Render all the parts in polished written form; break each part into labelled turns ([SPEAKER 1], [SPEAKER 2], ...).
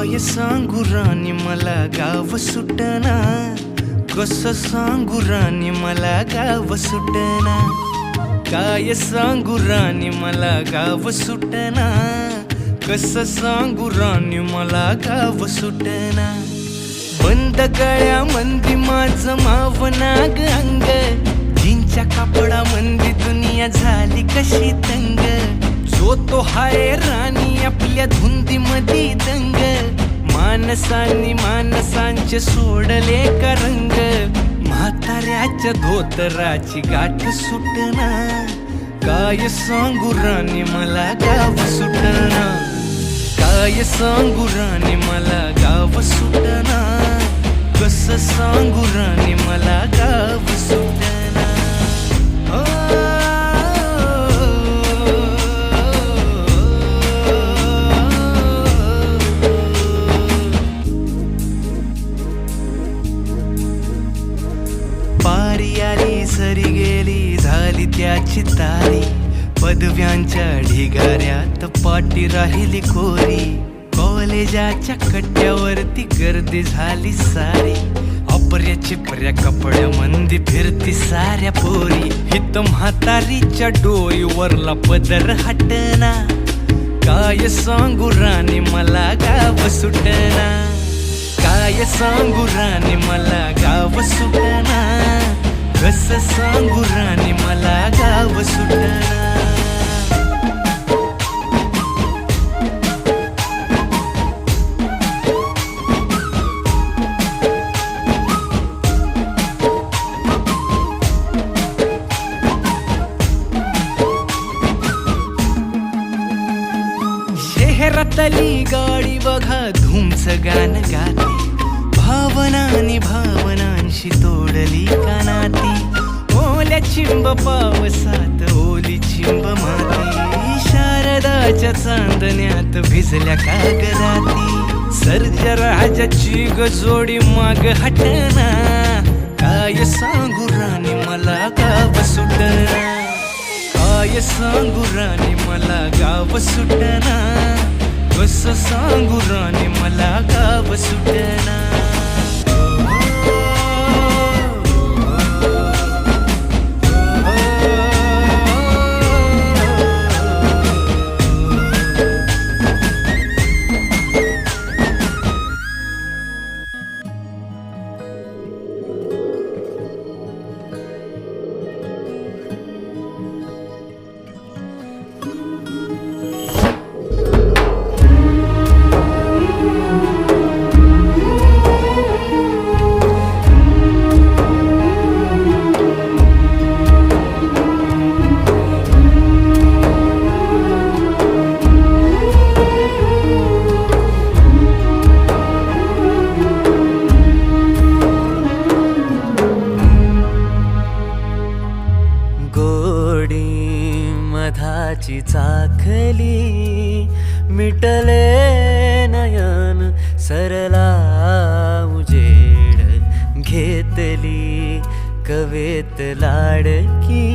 [SPEAKER 1] काय सांगू राणी मला गाव सुटना, कसं सांगू राणी मला गाव सुटना, काय सांगू राणी मला गाव सुटना, कसं सांगू राणी मला गाव सुटना. बंद गळ्या मंदी माझं मावनाग अंग, जीनच्या कापडा मंदी दुनिया झाली कशी तंग. जो तो हाय राणी आपल्या धुंदी मधी दंग, माणसांनी माणसांचे सोडले का रंग. म्हाताऱ्याच्या धोतराची गाठ सुटना, काय सांगू राणी मला गाव सुटना, काय सांगू राणी मला गाव सुटना, कसं सांगू राणी मला गाव सुटना. पारी आली सरी गेली झाली त्याची तारी, पदव्यांच्या ढिगाऱ्यात पाटी राहिली कोरी. कॉलेजाच्या कट्ट्यावरती गर्दी झाली सारी, अपर्या चिपर्या कपड्या मंदी फिरती साऱ्या पोरी. हित म्हातारीच्या डोईवरला पदर हटना, काय सांगू राणी मला गाव सुटना, काय सांगू राणी मला गाव सुटना, कसं सांगू राणी मला गाव सुटना. शहरातली गाडी बघा धूमचं गाणं गाते, भावनांनी भावनांशी तोडली कानाती. ओल्या चिंब पावसात ओली चिंब माती, शारदाच्या चांदण्यात भिजल्या कागदाती. सर्जराजाची गजोडी माग हटना, काय सांगू राणी मला गाव सुटना, काय सांगू राणी मला गाव सुटना, कसं सांगू राणी मला गाव सुटना. मधाची चाखली मिटले नयन, सरला उजेड घेतली कवेत लाडकी.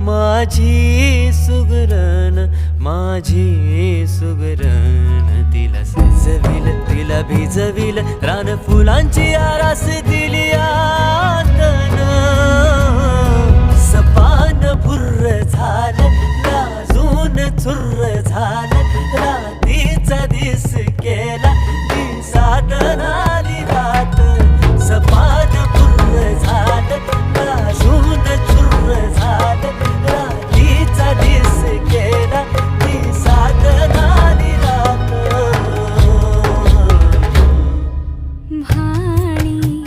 [SPEAKER 1] माझी सुगरण माझी सुगरण, तिला सजविल तिला भिजविल रान फुलांची आरास दिली आतन. सपान भुर्र झालं लाजून चुर्र झालं, रात्रीचा दिस केला दिवसात आली रात. सपान भुर्र झालं लाजून चुर्र झालं, रात्रीचा दिस केला दिवसात आली रात.
[SPEAKER 2] भाणी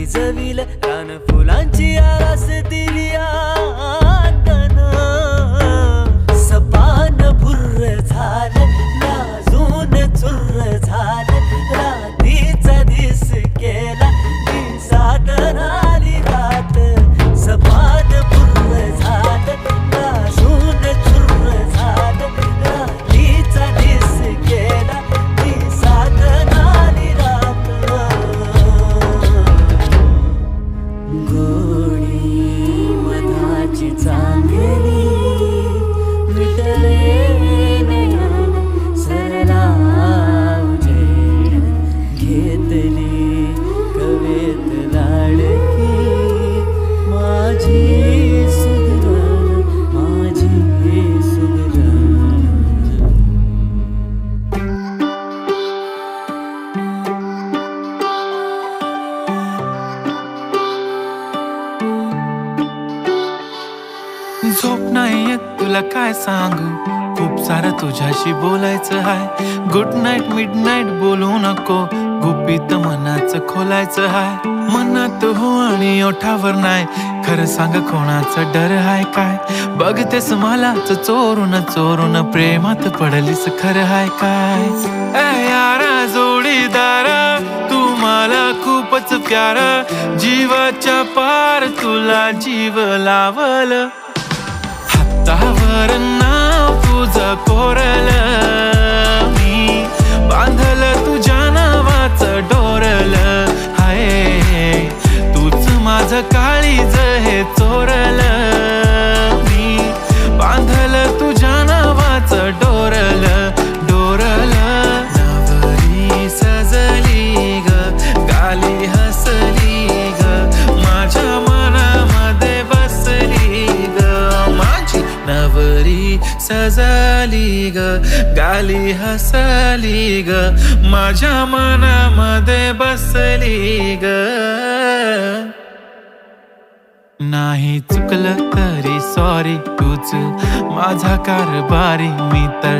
[SPEAKER 1] भिजविल रान फुलांची आरास दिली अंगण सपान भुर्र झालं लाजून चुर्र झालं रात्रीचा दिस केला दिसात आली रात सपान भुर्र झालं लाजून चुर्र झालं रात्रीचा दिस केला दिसात आली रात गोडी मधाची चांगली विटले नयन सरला उजेड घेतली कवेत लाडकी माझी सुगरण माझी सुगरण
[SPEAKER 2] झोप नाही येत तुला काय सांगू खूप सारं तुझ्याशी बोलायचं hi good night mid night बोलू नको गुपित मनाचं खोलायचं हाय मनात हो आणि ओठावर नाही खरं सांग कोणाचं डर हाय काय बघतेस मलाच चोरून चोरून प्रेमात पडलीस खरं हाय काय ए यारा जोडीदारा तू मला खूपच प्यारा जीवाच्या पार तुला जीव लावल हातावर नाव तुझं कोरलं मी बांधलं तुझ्या नावाचं डोरलं हाय तूच माझं काळीज हे चोरलं मी बांधलं तुझ्या नावाचं डोरलं डोरलं नवरी सजली ग गाली हसली ग माझ्या मनामध्ये बसली ग माझी नवरी सजली ग गाली हसली ग माझ्या मनामध्ये बसली ग नाही चुकलं तरी सॉरी तूच माझा कारभारी मी तर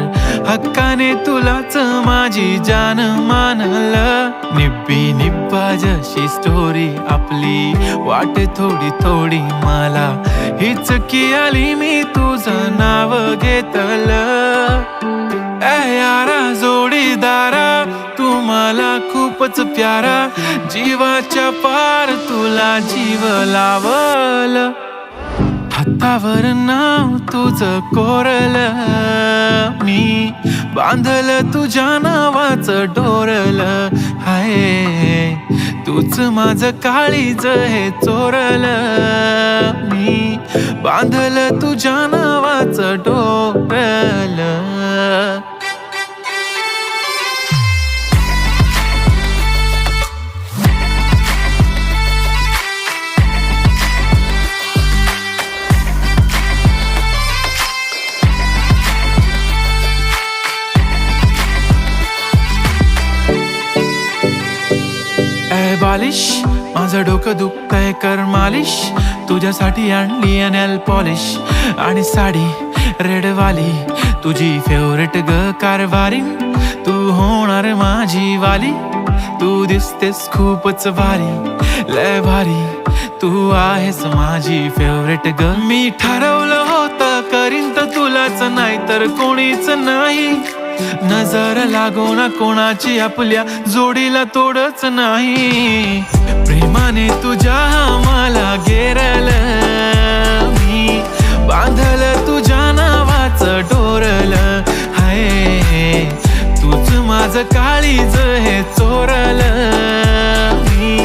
[SPEAKER 2] हक्काने तुलाच माझी जान मानलं निब्बी निब्बा जशी स्टोरी आपली वाट थोडी थोडी मला हीच की आली मी तुझं नाव घेतलं ए यारा जोडीदारा तू मला खूपच प्यारा जीवाच्या पार तुला जीव लावल हातावर नाव तुझं कोरलं मी बांधलं तुझ्या नावाचं डोरलं हाय तूच माझं काळीज हे चोरलं मी बांधलं तुझ्या नावाचं डोरलं बालिश माझं डोकं दुखतंय कर मालिश तुझ्यासाठी आणली नेल पॉलिश आणि साडी रेडवाली तुझी फेवरेट ग कारभारी तू होणार माझी वाली तू दिसतेस खूपच भारी लय भारी तू आहेस माझी फेवरेट ग मी ठरवलं होतं करीन तर तुलाच नाही तर कोणीच नाही नजर लागो ना कोणाची आपल्या जोडीला तोडच नाही प्रेमाने तुझ्या मला घेरलं मी बांधलं तुझ्या नावाचं डोरलं हाय तूच माझं काळीज हे चोरलं मी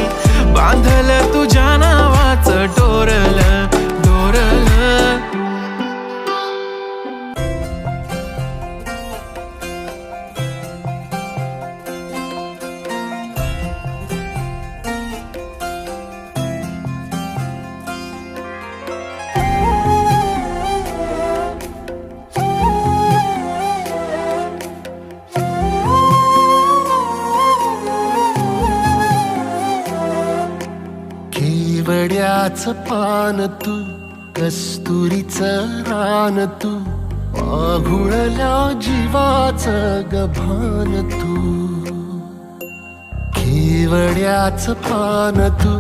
[SPEAKER 2] बांधलं तुझ्या नावाचं डोरलं डोरलं
[SPEAKER 3] केवड्याचं पान तू कस्तुरीचं रान तू आघुळल्या जीवाचं गभान तू केवड्याचं पान तू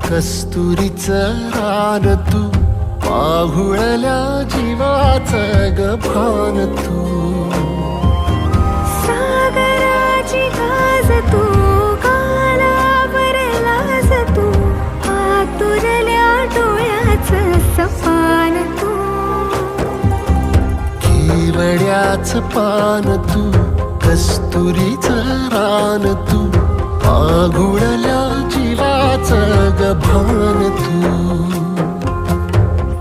[SPEAKER 3] कस्तुरीचं रान तू पाहुळल्या जीवाचं ग भान तू
[SPEAKER 4] सागराची गाज तू गालावर लाज तू आतुरल्या डोळ्याचं सपान तू
[SPEAKER 3] केवड्याचं पान तू कस्तुरीचं रान तू पाहुळल्या जीवाचं ग भान तू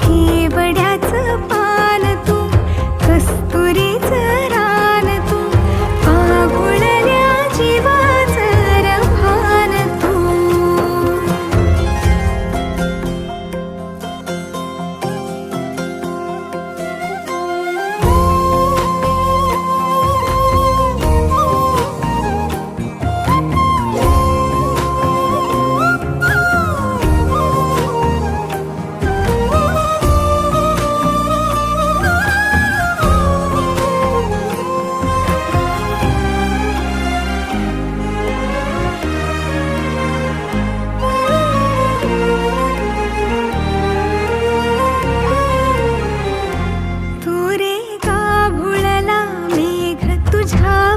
[SPEAKER 4] केवड्याचं पान तू कस्तुरीचं रान तू पागुळल्या जीवाचं रभान तू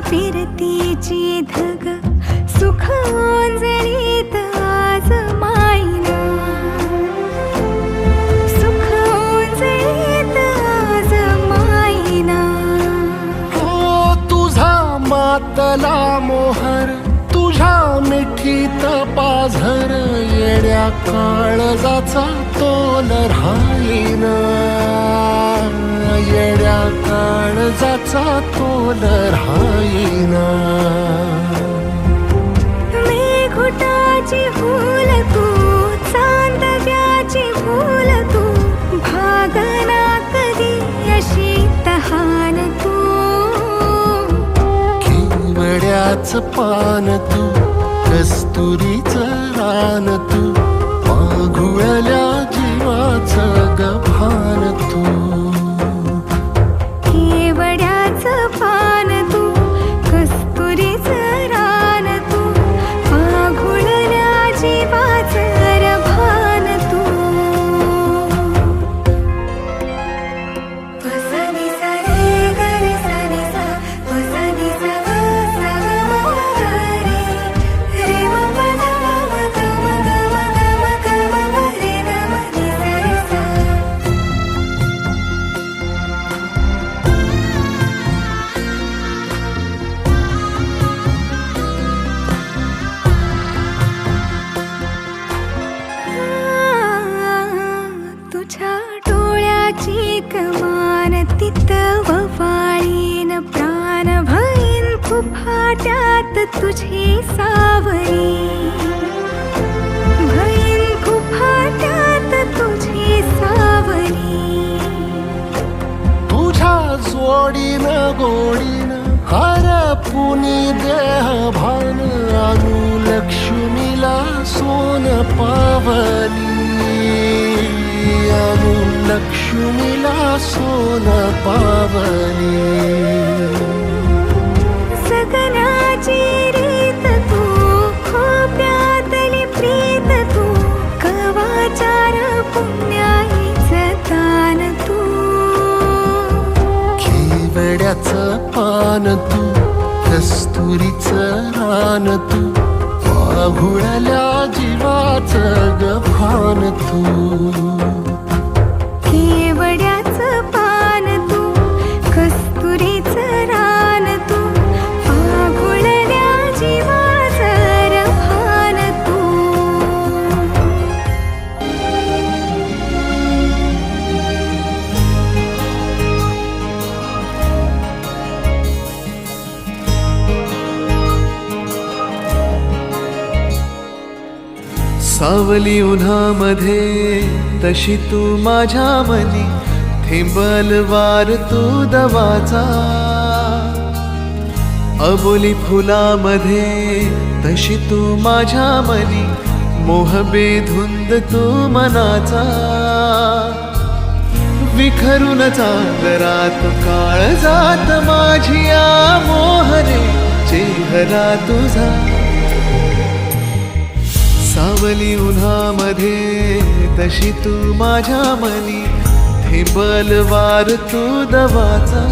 [SPEAKER 4] फिरतीची धग सुख ओंजळीत आज मायना सुख ओंजळीत आज मायना
[SPEAKER 3] हो तुझा मातला मोहर तुझ्या मिठीत पाझर येड्या काळजाचा तोल राहीना येड्या काळजाचा तोल राहीना
[SPEAKER 4] मेघुटाची फूल तू चांदव्याची फूल तू भागना कधी अशी तहान तू
[SPEAKER 3] केवड्याचं पान तू कस्तुरीचं रान तू पाघुळल्या जीवाचं ग भान तू
[SPEAKER 4] केवड्याचं पान तू कस्तुरीचं रान तू पाघुळल्या जीवाचं रभान तू पसनी सा रे ग रे सा रे सा पसनी सा ग सा ग म ग रे रे म प ध म ग म ग म ग म ग म ग रे ग म नि सा रे सा तुझ्या डोळ्याची कमान तिथं ववाळीन प्राण भईन फुफाट्यात तुझी सावरी भईन फुफाट्यात तुझी सावरी
[SPEAKER 3] तुझ्या जोडीनं गोडीनं हरपुनी देह भान अनुलक्ष्मीला सोन पावली अनुलक्ष्मीला सोन पावली
[SPEAKER 4] सगनाची रीत तू खोप्यातली प्रीत तू कवाचार पुण्याईचं दान तू
[SPEAKER 3] केवड्याचं पान तू कस्तुरीचं रान तू पाघुळल्या जीवाचं ग भान तू
[SPEAKER 4] केवड्याचं पान तू कस्तुरीचं रान तू पाघुळल्या जीवाचं रभान तू
[SPEAKER 1] सावली उन्हामध्ये तशी तू माझ्या मनी थेंबल वार तू दवाचा अबोली फुलामध्ये तशी तू माझ्या मनी मोह बेधुंद तू मनाचा विखरून चांदरात काळ जात माझी मोहरे चेहरा तुझा सावली उन्हामध्ये तशी तू माझ्या मनी, थेंबल वार तू दवाचा.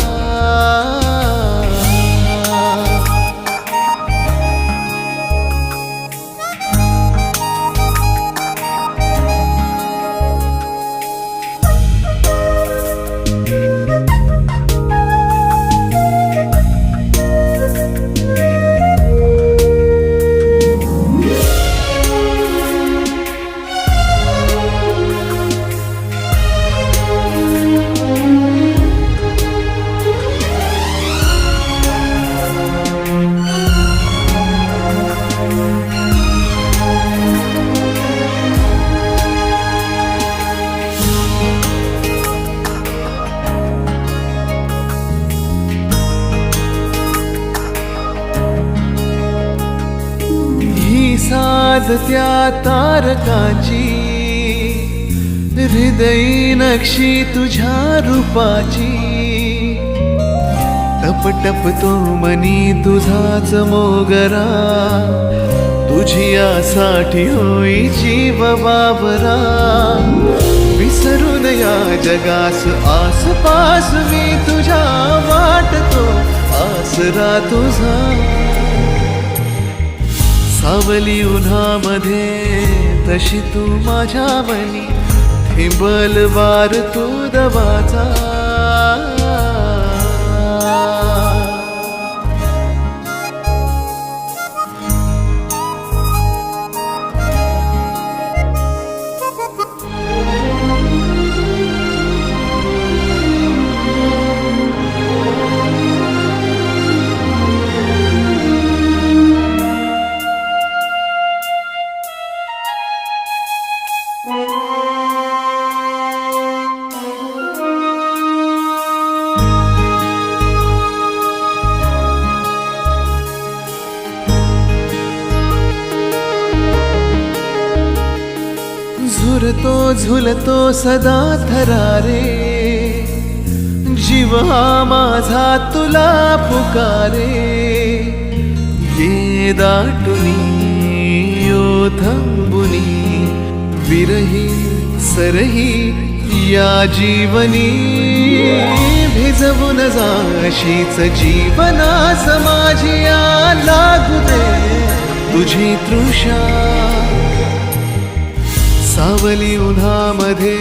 [SPEAKER 1] साध त्या तारकाची, हृदयी नक्षी तुझ्या रूपाची. टप टप तो मनी तुझाच मोगरा, तुझी यासाठी होई जीव बाबरा. विसरून या जगास आसपास मी तुझ्या वाटतो आसरा तुझा. सावली उन्हामध्ये तशी तू माझ्या मनी, थेंबल वार तू दवाचा. झुरतो झुलतो सदा थरारे, जीव हा माझा तुला पुकारे. ये दाटुनी ओथंबुनी, विरही सरही या जीवनी. भिजवून जाशीच जीवनास माझिया, लागू दे तुझी तृषा. सावली उन्हामध्ये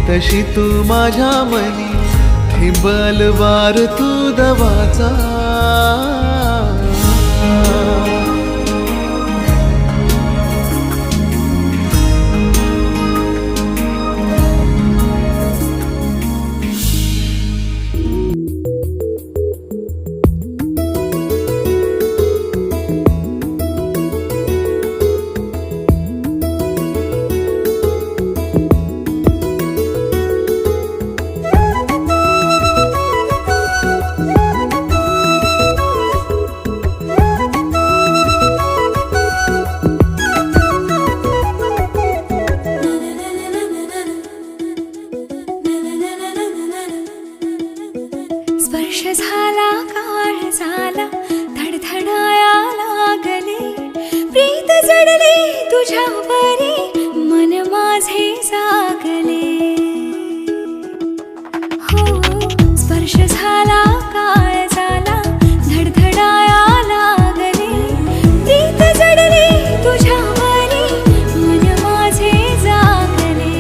[SPEAKER 1] तशी तू माझ्या मनी, थेंबल वार तू दवाचा.
[SPEAKER 4] स्पर्श झाला काळ झाला, धडधडाया लागले. प्रीत जडले तुझ्यावरी, मन माझे जागले. हो स्पर्श झाला काळ झाला, धडधडाया लागले. प्रीत जडले तुझ्यावरी, मन माझे जागले.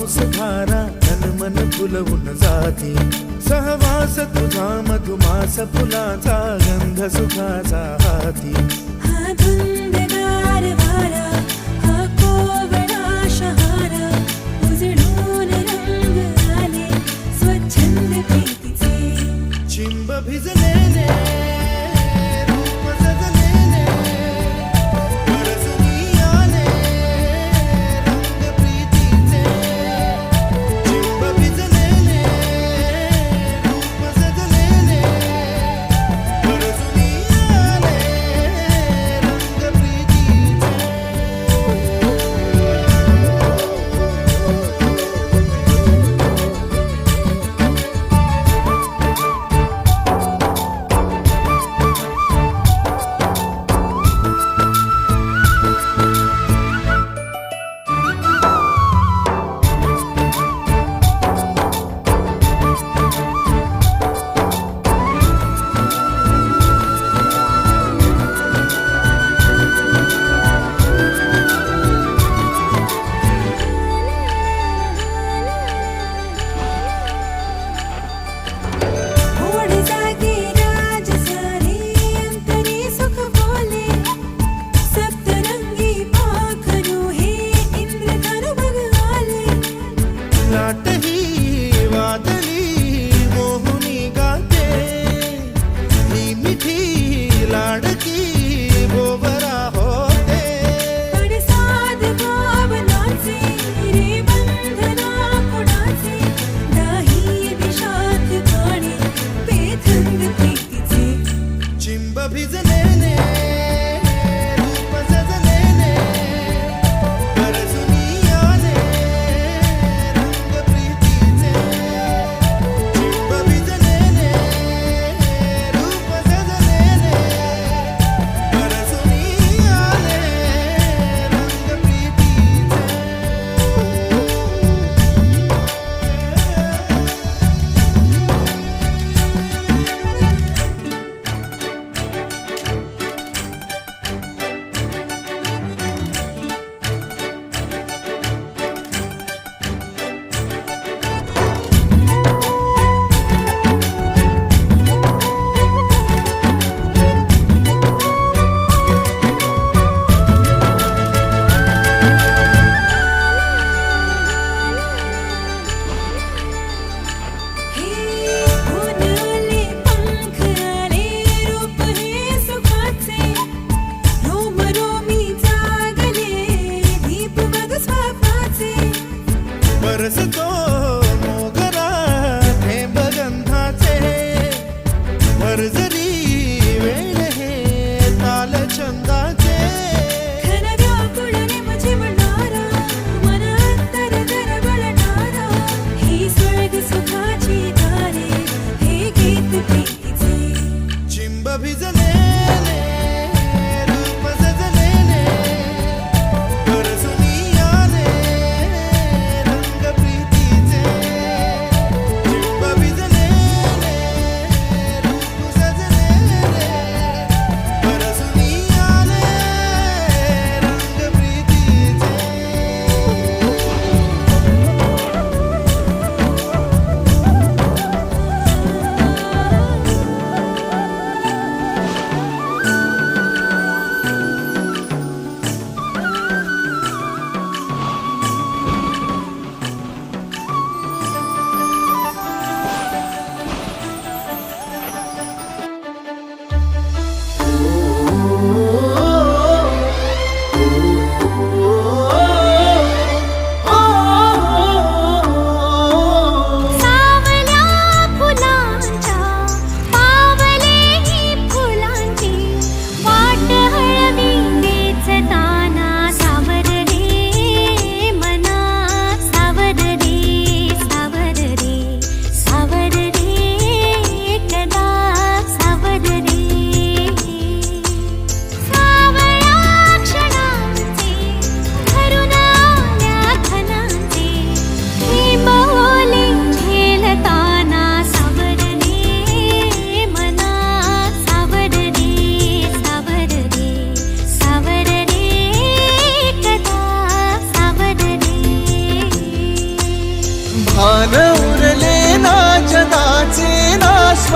[SPEAKER 1] पाऊस धारा तन मन फुलवून जाते सहवास तुझा मधुमास फुलाचा गंध सुखाचा हाती
[SPEAKER 4] हा धुंदगार वारा हा कोवळा शहारा उजळून रंग आले स्वच्छंद प्रीतीचे
[SPEAKER 1] चिंब भिजलेले रूप सजलेले परसुनी आले रंग प्रीतीचे चिंब भिजलेले रूप सजलेले परसुनी आले रंग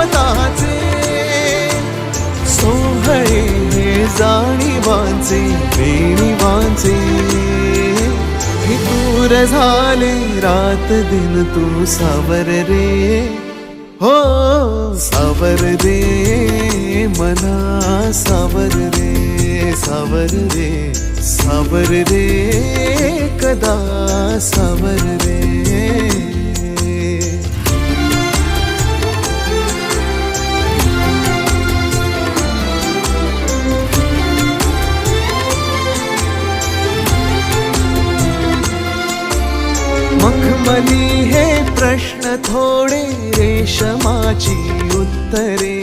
[SPEAKER 1] स्वतःचे सोहळे हे जाणीवांचे बेणीवांचे हे दूर झाले रात दिन तू सावर रे हो सावर रे मना सावर रे सावर रे सावर रे कदा सावर रे मखमली हे प्रश्न थोडे रेशमाची उत्तरे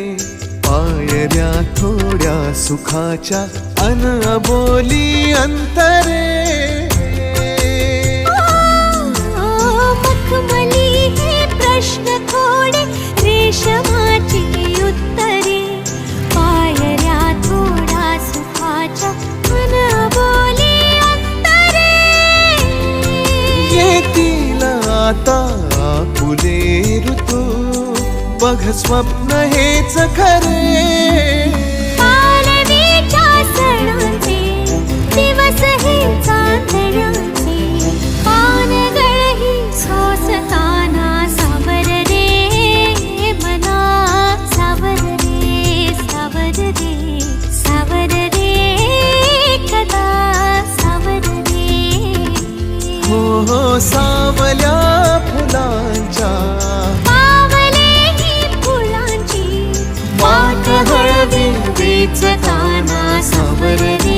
[SPEAKER 1] पायऱ्या थोड्या सुखाच्या अनबोली अंतरे
[SPEAKER 4] मखमली हे प्रश्न थोडे रेशमाची उत्तरे पायऱ्या थोड्या सुखाच्या अनबोली अंतरे
[SPEAKER 1] येतील आता फुले ऋतू बघ स्वप्न हेच खरे
[SPEAKER 4] पालवीच्या सणाचे दिवस हे चांदण्याचे पानगळही सोसताना सावर रे मना सावर रे सावर रे सावर रे कदा सावर रे
[SPEAKER 1] हो हो सावल्या फुलांच्या वाट हळवी वेचताना सावर रे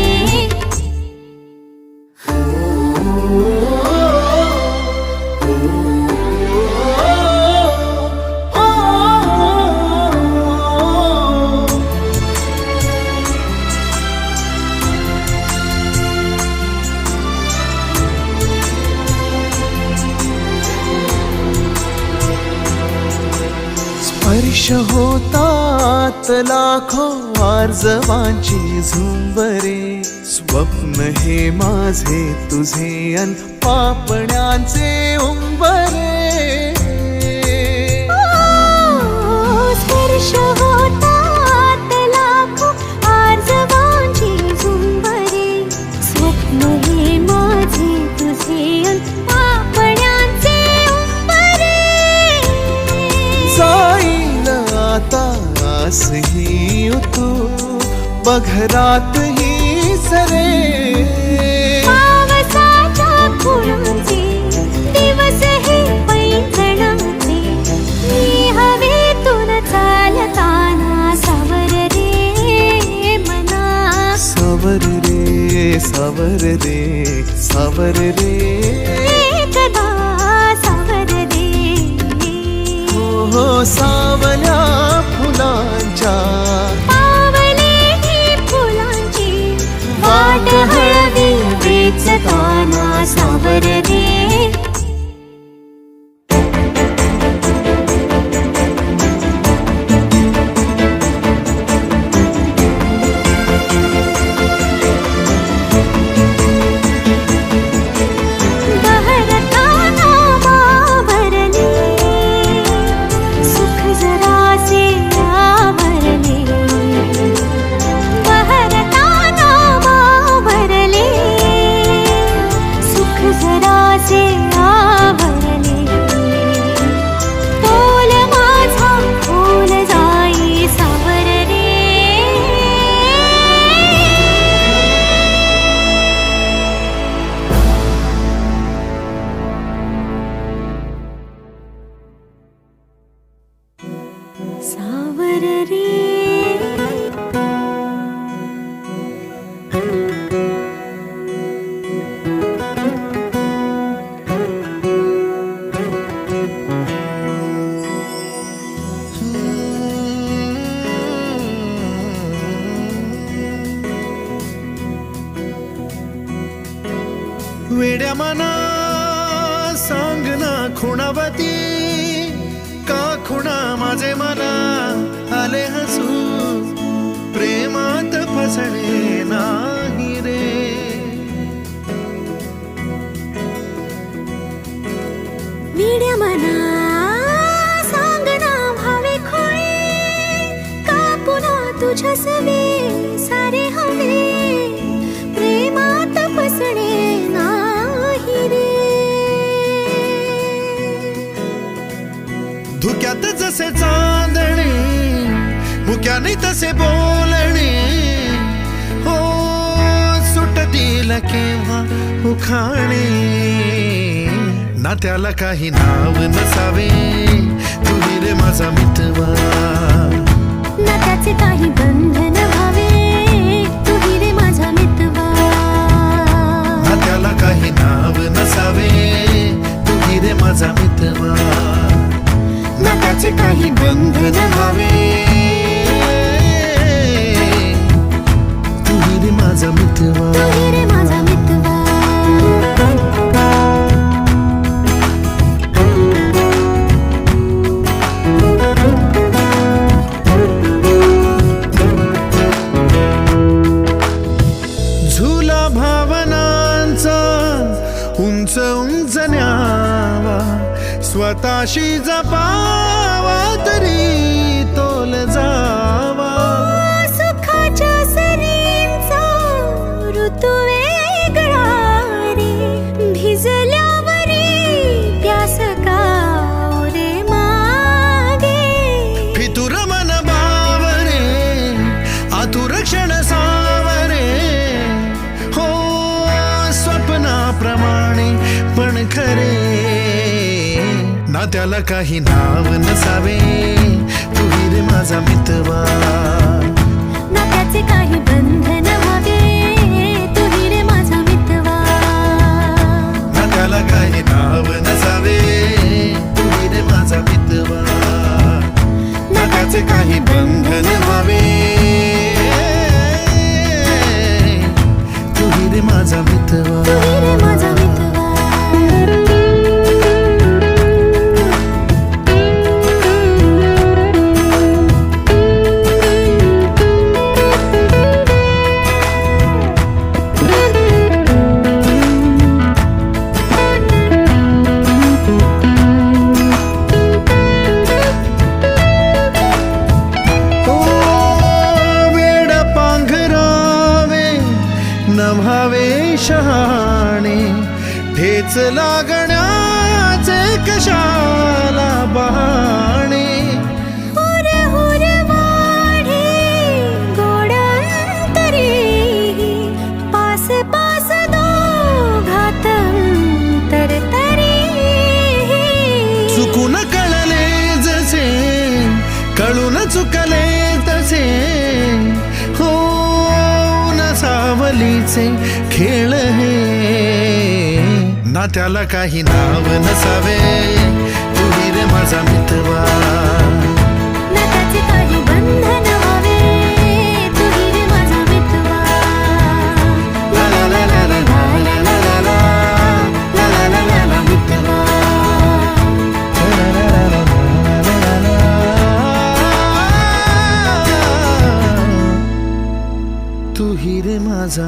[SPEAKER 1] स्पर्श होतात लाखो आर्जवांची झुंबरे स्वप्न हे माझे तुझे अन पापण्यांचे उंबरे
[SPEAKER 4] स्पर्श होतात लाखो आर्जवांची झुंबरे स्वप्न हे माझे तुझे अन पापण्यांचे उंबरे
[SPEAKER 1] जाईल आता आसही तू बघरात ही सरे
[SPEAKER 4] पावसाच्या फुलांचे दिवस हे पैंजणाचे मी हवेतून चालताना सावर रे मना
[SPEAKER 1] सावर रे सावर रे सावर रे
[SPEAKER 4] कदा सावर रे
[SPEAKER 1] हो सावल्या फुलांच्या
[SPEAKER 4] पावले ही फुलांची वाट हळवी वेचताना सावर रे सावर रे
[SPEAKER 1] वेड्या मना सांग ना खुणावती का खुणा माझे मला आले हसू प्रेमात फसणे नाही रे
[SPEAKER 4] वेड्या मना सांग ना भावे खोळे
[SPEAKER 1] तसे चांदणे, मुक्याने तसे बोलणे, हो सुटतील केव्हा उखाणे. ना त्याला काही नाव नसावे, तू रे माझा मितवा.
[SPEAKER 4] ना त्याचे काही बंधन व्हावे, तू रे माझा मितवा.
[SPEAKER 1] ना त्याला काही नाव नसावे, तू रे माझा मितवा. ना त्याचे काही बंधन व्हावे, तू रे माझा मितवा.
[SPEAKER 4] तू रे माझा मितवा.
[SPEAKER 1] झुला भावनांचा उंच उंच न्यावा, स्वतःशी जपावा तरी तोल जावा.
[SPEAKER 4] सुखाच्या सरींचा ऋतू वेगळा रे, भिजल्यावरी प्यास का रे मागे.
[SPEAKER 1] फितुर मन बावरे, आतुर क्षण सावरे, हो स्वप्नाप्रमाणे पण खरे. ना त्याला काही नाव नसावे, तू रे माझा मितवा.
[SPEAKER 4] ना त्याचे काही बंधन व्हावे, तू रे माझा मितवा.
[SPEAKER 1] ना त्याला काही नाव नसावे, तू रे माझा मितवा. ना त्याचे काही बंधन व्हावे, तू रे माझा मितवा.
[SPEAKER 4] तू रे माझा मितवा.
[SPEAKER 1] नभावे शहाणे, ठेच लागण्याचे कशाला बहाणे.
[SPEAKER 4] हुर हुर वाढे गोड अंतरी, पास पास दोघात अंतर तरी.
[SPEAKER 1] चुकून कळले जसे, कळून चुकले तसे, हो सावलीचे खेळ हे. ना त्याला काही नाव नसावे, तू रे माझा मितवा.
[SPEAKER 4] ना त्याचे काही बंधन व्हावे, तू रे माझा मितवा.
[SPEAKER 1] ला ला ला ला ला ला ला ला ला ला ला ला ला ला मितवा. ला ला ला ला ला ला ला. तू रे माझा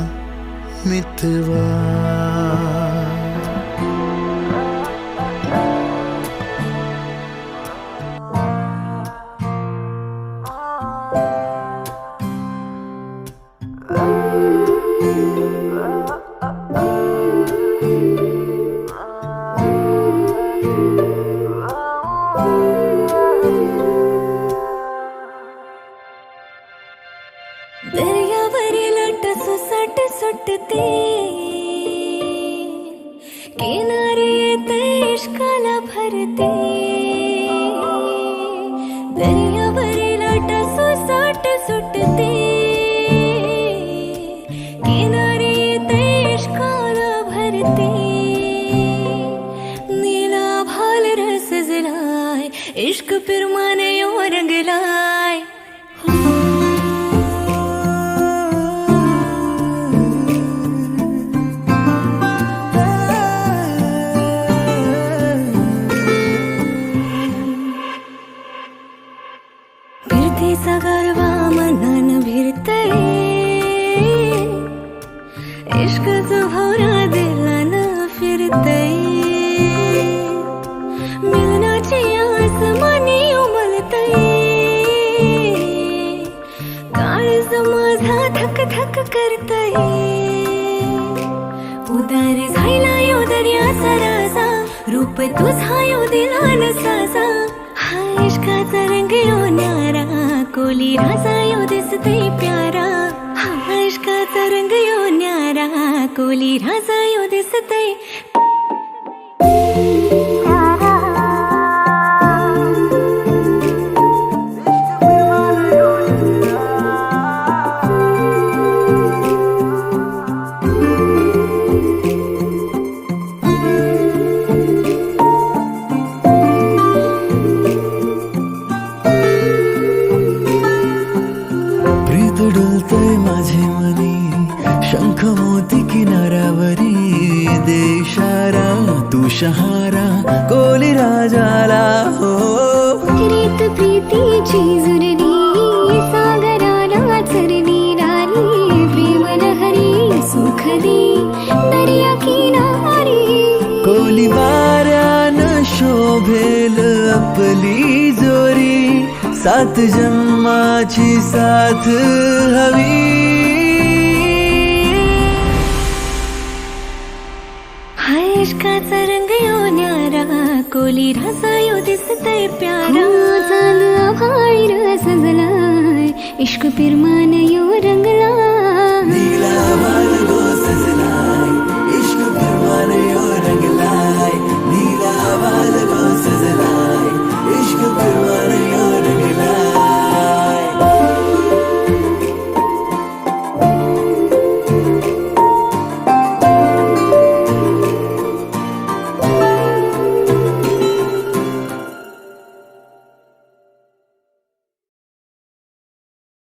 [SPEAKER 1] मितवा.
[SPEAKER 4] दर्यावरील लाट सुसाट सुटते, किनारी येते इश्काला भरते. दर्यावरील लाट सुसाट सुटते, किनारी येते इश्काला भरते. नीला भाल रस जलाय, इश्क पिरमाने यो रंगलाय. फिरतीचा गारवा मनान भिरतय, इश्काचा भवरा दिलान फिरतय. मिलनाची आस मनी उमलतय, काळज माझा धक धक करतय. उदार झाला यो दर्याचा राजा, रूप तुझा यो दिला न साजा. हा इश्काचा रंग यो न्यारा कोली राजा यो दिसते प्यारा हा इश्काचा रंग यो न्यारा कोली राजा यो दिसते
[SPEAKER 1] प्रीत डुलतोय माझे मनी शंख मोती किनाऱ्यावरी दे इशारा तू शहारा कोली राजाला हो
[SPEAKER 4] रीत प्रीतीची जुरली सागराला चरली राणी प्रेम लहरी सुख दे दर्या किनारी
[SPEAKER 1] कोली वाऱ्यानं शोभेल आपली जोरी सात जन्माची साथ हवी
[SPEAKER 4] हा इश्काचा रंग यो न्यारा कोली राजा यो दिसतय प्यारा चाल आभाळीर सजलाय इश्क पिरमान यो रंगला